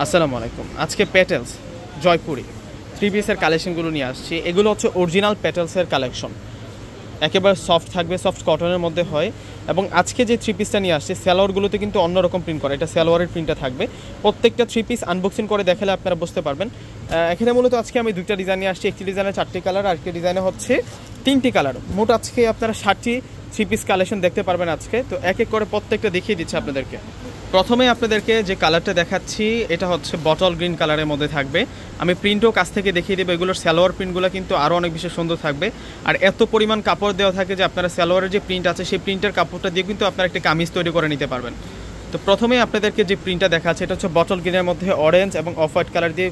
আসসালামু আলাইকুম। আজকে পেটেলস জয়পুরি থ্রি পিসের কালেকশনগুলো নিয়ে আসছি। এগুলো হচ্ছে অরিজিনাল পেটেলসের কালেকশন, একেবারে সফট থাকবে, সফট কটনের মধ্যে হয়। এবং আজকে যে থ্রি পিসটা নিয়ে আসছি সালোয়ারগুলোতে কিন্তু অন্যরকম প্রিন্ট করা, এটা সালোয়ারের প্রিন্টটা থাকবে। প্রত্যেকটা থ্রি পিস আনবক্সিং করে দেখালে আপনারা বুঝতে পারবেন। এখানে মূলত আজকে আমি দুইটা ডিজাইন নিয়ে আসছি, একটি ডিজাইনে 4টি কালার আর একটি ডিজাইনে হচ্ছে 3টি কালার। মোট আজকে আপনারা 60টি থ্রি পিস কালেকশন দেখতে পারবেন আজকে। তো এক এক করে প্রত্যেকটা দেখিয়ে দিচ্ছি আপনাদেরকে। প্রথমে আপনাদেরকে যে কালারটা দেখাচ্ছি এটা হচ্ছে বটল গ্রিন কালারের মধ্যে থাকবে। আমি প্রিন্টও কাছ থেকে দেখিয়ে দেবো। এগুলোর সালোয়ার প্রিন্টগুলো কিন্তু আরও অনেক বেশি সুন্দর থাকবে। আর এত পরিমাণ কাপড় দেওয়া থাকে যে আপনারা সালোয়ারের যে প্রিন্ট আছে সেই প্রিন্টের কাপড়টা দিয়ে কিন্তু আপনারা একটা কামিজ তৈরি করে নিতে পারবেন। তো প্রথমে আপনাদেরকে যে প্রিন্টটা দেখাচ্ছে এটা হচ্ছে বটল গ্রিনের মধ্যে অরেঞ্জ এবং অফ হোয়াইট কালার দিয়ে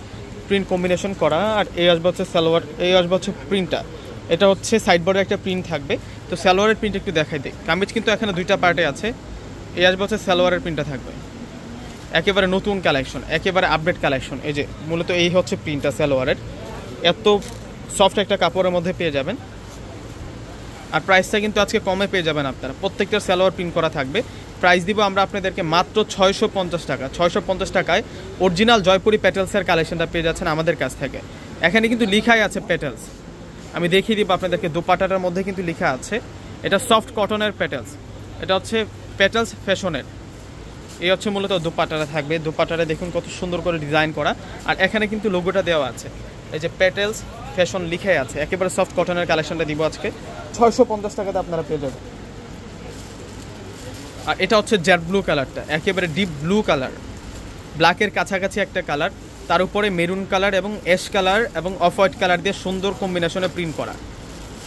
প্রিন্ট কম্বিনেশন করা। আর এই আসবে হচ্ছে সালোয়ার, এই আসবে হচ্ছে প্রিন্টটা। এটা হচ্ছে সাইড বর্ডের একটা প্রিন্ট থাকবে। তো সালোয়ারের প্রিন্ট একটু দেখাই দিই। কামিজ কিন্তু এখানে দুইটা পার্টে আছে। এই আসবে হচ্ছে সালোয়ারের প্রিন্টটা থাকবে, একেবারে নতুন কালেকশন, একেবারে আপডেট কালেকশন। এই যে মূলত এই হচ্ছে প্রিন্টটা সালোয়ারের, এত সফট একটা কাপড়ের মধ্যে পেয়ে যাবেন। আর প্রাইসটা কিন্তু আজকে কমে পেয়ে যাবেন আপনারা। প্রত্যেকটা সালোয়ার প্রিন্ট করা থাকবে। প্রাইস দিব আমরা আপনাদেরকে মাত্র 650 টাকা। 650 টাকায় অরিজিনাল জয়পুরি পেটেলসের কালেকশনটা পেয়ে যাচ্ছেন আমাদের কাছ থেকে। এখানে কিন্তু লেখাই আছে পেটেলস। আমি দেখিয়ে দিব আপনাদেরকে, দোপাট্টাটার মধ্যে কিন্তু লেখা আছে এটা সফট কটনের পেটেলস। এটা হচ্ছে পেটেলস ফ্যাশনের। এই হচ্ছে মূলত দোপাট্টাটা থাকবে। দোপাট্টাটা দেখুন কত সুন্দর করে ডিজাইন করা। আর এখানে কিন্তু লোগোটা দেওয়া আছে, এই যে পেটেলস ফ্যাশন লিখাই আছে। একেবারে সফট কটনের কালেকশনটা দিব আজকে 650 টাকাতে আপনারা পেয়ে যাবেন। আর এটা হচ্ছে জেড ব্লু কালারটা, একেবারে ডিপ ব্লু কালার, ব্ল্যাকের কাছাকাছি একটা কালার, তার উপরে মেরুন কালার এবং অ্যাশ কালার এবং অফ হোয়াইট কালার দিয়ে সুন্দর কম্বিনেশনে প্রিন্ট করা।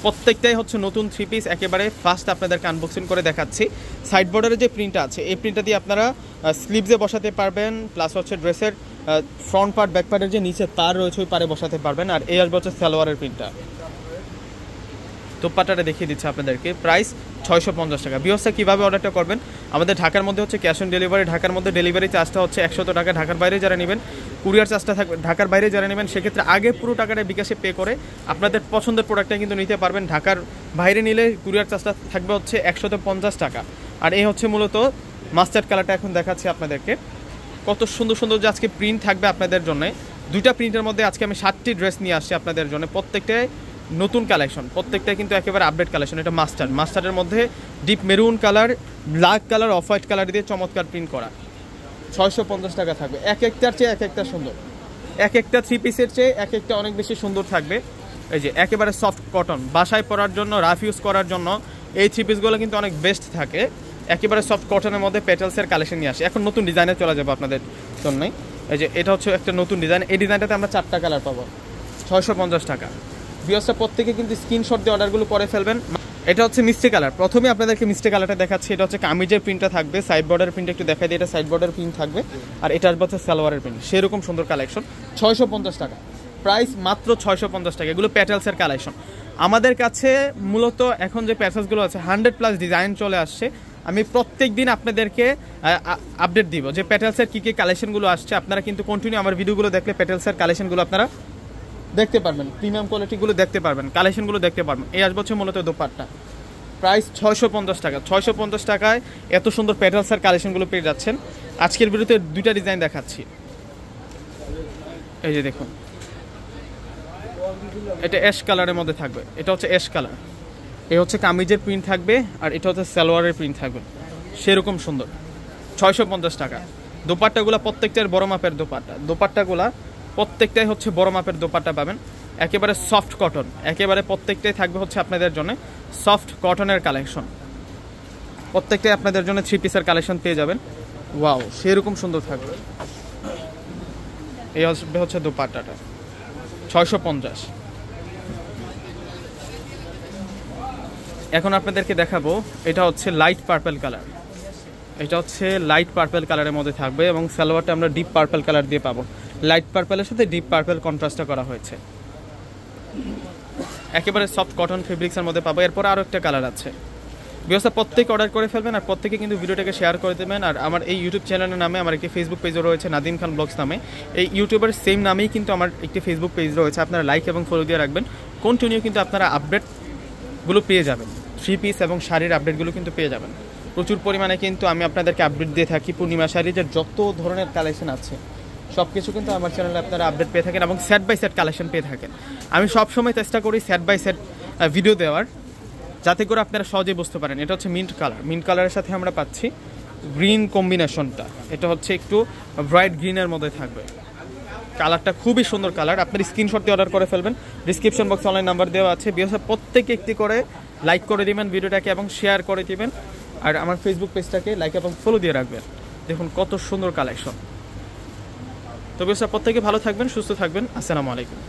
প্রত্যেকটাই হচ্ছে নতুন থ্রি পিস। একেবারে ফার্স্ট আপনাদেরকে আনবক্সিং করে দেখাচ্ছি। সাইড বর্ডারের যে প্রিন্টটা আছে এই প্রিন্টটা দিয়ে আপনারা স্লিভসে বসাতে পারবেন, প্লাস হচ্ছে ড্রেসের ফ্রন্ট পার্ট ব্যাক পার্টের যে নিচে পার রয়েছে ওই পারে বসাতে পারবেন। আর এই আসবে হচ্ছে সালোয়ারের প্রিন্টটা। দোপাট্টাটা দেখিয়ে দিচ্ছে আপনাদেরকে। প্রাইস 650 টাকা। ভিউয়ার্সরা কীভাবে অর্ডারটা করবেন, আমাদের ঢাকার মধ্যে হচ্ছে ক্যাশ অন ডেলিভারি। ঢাকার মধ্যে ডেলিভারি চার্জটা হচ্ছে 100 টাকা। ঢাকার বাইরে যারা নেবেন কুরিয়ার চার্জটা থাকবে। ঢাকার বাইরে যারা নেবেন সেক্ষেত্রে আগে পুরো টাকাটা বিকাশে পে করে আপনাদের পছন্দের প্রোডাক্টটা কিন্তু নিতে পারবেন। ঢাকার বাইরে নিলে কুরিয়ার চার্জটা থাকবে হচ্ছে 150 টাকা। আর এই হচ্ছে মূলত মাস্টার্ড কালারটা এখন দেখাচ্ছি আপনাদেরকে। কত সুন্দর সুন্দর যে আজকে প্রিন্ট থাকবে আপনাদের জন্য। দুইটা প্রিন্টের মধ্যে আজকে আমি 7টি ড্রেস নিয়ে আসছি আপনাদের জন্য। প্রত্যেকটাই নতুন কালেকশন, প্রত্যেকটাই কিন্তু একেবারে আপডেট কালেকশন। এটা মাস্টার্ডের মধ্যে deep maroon colour, black colour, off white colour দিয়ে চমৎকার প্রিন্ট করা। 650 টাকা থাকবে। এক একটার চেয়ে এক একটা সুন্দর, এক একটা থ্রি পিসের চেয়ে এক একটা অনেক বেশি সুন্দর থাকবে। এই যে একেবারে সফট কটন, বাসায় পরার জন্য, রাফ ইউজ করার জন্য এই থ্রি পিসগুলো কিন্তু অনেক বেস্ট থাকে। একেবারে সফট কটনের মধ্যে পেটেলসের কালেকশন নিয়ে আসে। এখন নতুন ডিজাইনে চলে যাবো আপনাদের জন্য। এই যে এটা হচ্ছে একটা নতুন ডিজাইন। এই ডিজাইনটাতে আমরা 4টা কালার পাবো, 650 টাকা। ভিউয়ার্সরা প্রত্যেকে কিন্তু স্ক্রিনশট দিয়ে অর্ডারগুলো করে ফেলবেন। এটা হচ্ছে মিষ্টি কালার। প্রথমে আপনাদেরকে মিষ্টি কালারটা দেখাচ্ছি। এটা হচ্ছে কামিজের প্রিন্টটা থাকবে, সাইড বর্ডারের প্রিন্ট একটু দেখাই দিই। এটা সাইড বর্ডার প্রিন্ট থাকবে। আর এটা আসবে হচ্ছে সালোয়ারের প্রিন্ট। সেরকম সুন্দর কালেকশন। 650 টাকা প্রাইস, মাত্র 650 টাকা। এগুলো পেটেলসের কালেকশন। আমাদের কাছে মূলত এখন যে প্যাসেজগুলো আছে 100+ ডিজাইন চলে আসছে। আমি প্রত্যেক দিন আপনাদেরকে আপডেট দিব যে পেটেলসের কী কী কালেকশনগুলো আসছে। আপনারা কিন্তু কন্টিনিউ আমার ভিডিওগুলো দেখলে পেটেলসের কালেকশনগুলো আপনারা দেখতে পারবেন, প্রিমিয়াম কোয়ালিটিগুলো দেখতে পারবেন, কালেকশনগুলো দেখতে পারবেন। এই আসবে হচ্ছে মূলত দোপাট্টা। প্রাইস 650 টাকা। 650 টাকায় এত সুন্দর পেটেলসের কালেকশনগুলো পেয়ে যাচ্ছেন। আজকের ভিডিওতে দুইটা ডিজাইন দেখাচ্ছি। এই যে দেখুন, এটা অ্যাশ কালারের মধ্যে থাকবে। এটা হচ্ছে অ্যাশ কালার। এই হচ্ছে কামিজের প্রিন্ট থাকবে আর এটা হচ্ছে সালোয়ারের প্রিন্ট থাকবে। সেরকম সুন্দর। 650 টাকা। দোপাট্টাগুলো প্রত্যেকটার বড় মাপের দোপাট্টা। দোপাট্টাগুলা প্রত্যেকটাই হচ্ছে বড় মাপের দোপাট্টা পাবেন। একেবারে সফট কটন, একেবারে প্রত্যেকটাই থাকবে হচ্ছে আপনাদের জন্য সফট কটনের কালেকশন। প্রত্যেকটাই আপনাদের জন্য থ্রি পিসের কালেকশন পেয়ে যাবেন। ওয়াও, সেরকম সুন্দর থাকবে। এই হচ্ছে দোপাট্টাটা, 650। এখন আপনাদেরকে দেখাবো এটা হচ্ছে লাইট পার্পল কালার। এটা হচ্ছে লাইট পার্পল কালারের মধ্যে থাকবে এবং সালোয়ারটা আমরা ডিপ পার্পল কালার দিয়ে পাবো। লাইট পার্পলের সাথে ডিপ পার্পল কন্ট্রাস্টটা করা হয়েছে। একেবারে সফট কটন ফেব্রিক্সের মধ্যে পাবো। এরপর আরও একটা কালার আছে। ভিউয়ার্সরা প্রত্যেকে অর্ডার করে ফেলবেন আর প্রত্যেকে কিন্তু ভিডিওটাকে শেয়ার করে দেবেন। আর আমার এই ইউটিউব চ্যানেলের নামে আমার একটি ফেসবুক পেজও রয়েছে, নাদিম খান ব্লগস নামে। এই ইউটিউবের সেম নামেই কিন্তু আমার একটি ফেসবুক পেজ রয়েছে। আপনারা লাইক এবং ফলো দিয়ে রাখবেন। কন্টিনিউ কিন্তু আপনারা আপডেটগুলো পেয়ে যাবেন। থ্রি পিস এবং শাড়ির আপডেটগুলো কিন্তু পেয়ে যাবেন প্রচুর পরিমাণে। কিন্তু আমি আপনাদেরকে আপডেট দিয়ে থাকি পূর্ণিমা শাড়ির যত ধরনের কালেকশন আছে সব কিছু কিন্তু আমার চ্যানেলে আপনারা আপডেট পেয়ে থাকেন এবং সেট বাই সেট কালেকশন পেয়ে থাকেন। আমি সবসময় চেষ্টা করি সেট বাই সেট ভিডিও দেওয়ার, যাতে করে আপনারা সহজেই বুঝতে পারেন। এটা হচ্ছে মিন্ট কালার, মিন্ট কালারের সাথে আমরা পাচ্ছি গ্রিন কম্বিনেশনটা, এটা হচ্ছে একটু ব্রাইট গ্রিনের মধ্যে থাকবে। কালারটা খুবই সুন্দর কালার, আপনার স্ক্রিনশট দিয়ে অর্ডার করে ফেলবেন। ডিসক্রিপশন বক্সে অনলাইন নাম্বার দেওয়া আছে। বিকজ প্রত্যেকে একটি করে লাইক করে দিবেন ভিডিওটাকে এবং শেয়ার করে দিবেন, আর আমার ফেসবুক পেজটাকে লাইক এবং ফলো দিয়ে রাখবেন। দেখুন কত সুন্দর কালেকশন। তো বিকজ প্রত্যেকে ভালো থাকবেন, সুস্থ থাকবেন। আসসালামু আলাইকুম।